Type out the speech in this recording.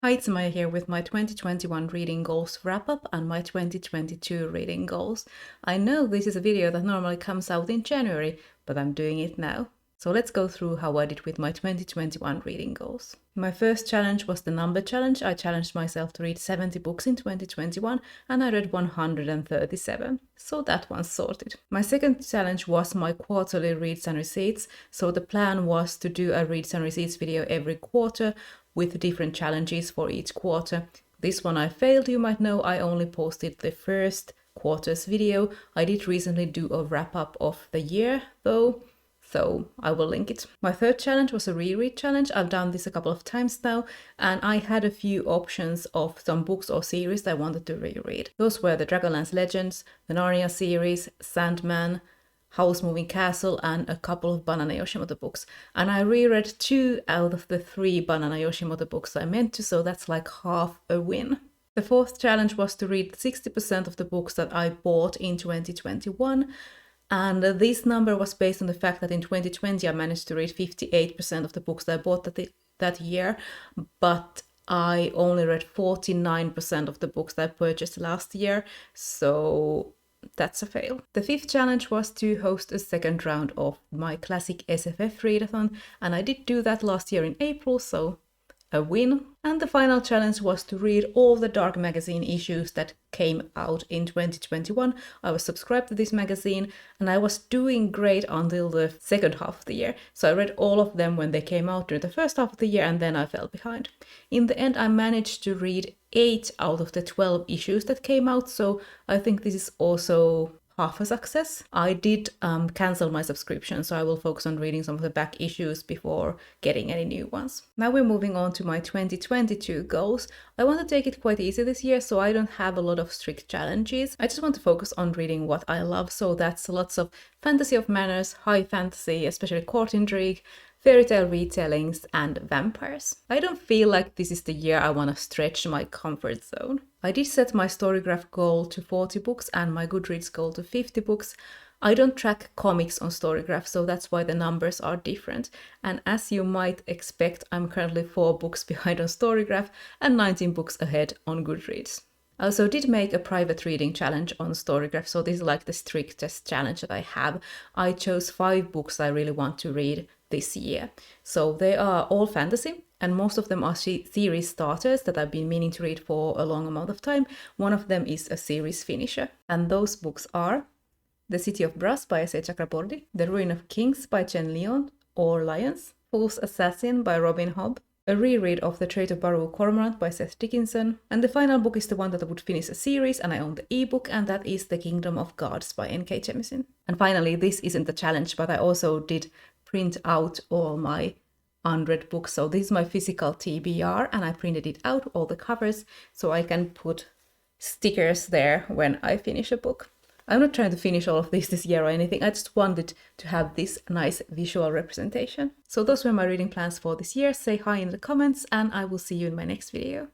Hi, it's Maya here with my 2021 reading goals wrap-up and my 2022 reading goals. I know this is a video that normally comes out in January, but I'm doing it now. So let's go through how I did with my 2021 reading goals. My first challenge was the number challenge. I challenged myself to read 70 books in 2021 and I read 137. So that one's sorted. My second challenge was my quarterly reads and receipts. So the plan was to do a reads and receipts video every quarter with different challenges for each quarter. This one I failed. You might know I only posted the first quarter's video. I did recently do a wrap-up of the year though, so I will link it. My third challenge was a reread challenge. I've done this a couple of times now, and I had a few options of some books or series that I wanted to reread. Those were the Dragonlance Legends, the Narnia series, Sandman, Howl's Moving Castle, and a couple of Banana Yoshimoto books. And I reread 2 out of the 3 Banana Yoshimoto books I meant to, so that's like half a win. The fourth challenge was to read 60% of the books that I bought in 2021. And this number was based on the fact that in 2020 I managed to read 58% of the books that I bought that year, but I only read 49% of the books that I purchased last year, so that's a fail. The fifth challenge was to host a second round of my classic SFF readathon, and I did do that last year in April, so a win. And the final challenge was to read all the Dark Magazine issues that came out in 2021. I was subscribed to this magazine and I was doing great until the second half of the year. So I read all of them when they came out during the first half of the year and then I fell behind. In the end, I managed to read 8 out of the 12 issues that came out, so I think this is also half a success. I did cancel my subscription, so I will focus on reading some of the back issues before getting any new ones. Now we're moving on to my 2022 goals. I want to take it quite easy this year, so I don't have a lot of strict challenges. I just want to focus on reading what I love, so that's lots of fantasy of manners, high fantasy, especially court intrigue, fairy tale retellings, and vampires. I don't feel like this is the year I want to stretch my comfort zone. I did set my Storygraph goal to 40 books and my Goodreads goal to 50 books. I don't track comics on Storygraph, so that's why the numbers are different. And as you might expect, I'm currently 4 books behind on Storygraph and 19 books ahead on Goodreads. I also did make a private reading challenge on Storygraph, so this is like the strictest challenge that I have. I chose 5 books I really want to read this year. So they are all fantasy, and most of them are series starters that I've been meaning to read for a long amount of time. One of them is a series finisher, and those books are The City of Brass by S.A. Chakraborty, The Ruin of Kings by Chen Liang or Lyons, Fool's Assassin by Robin Hobb, a reread of The Trait of Baru Cormorant by Seth Dickinson, and the final book is the one that would finish a series, and I own the ebook, and that is The Kingdom of Gods by N.K. Jemisin. And finally, this isn't a challenge, but I also did print out all my 100 books. So this is my physical TBR, and I printed it out, all the covers, so I can put stickers there when I finish a book. I'm not trying to finish all of this year or anything. I just wanted to have this nice visual representation. So those were my reading plans for this year. Say hi in the comments, and I will see you in my next video.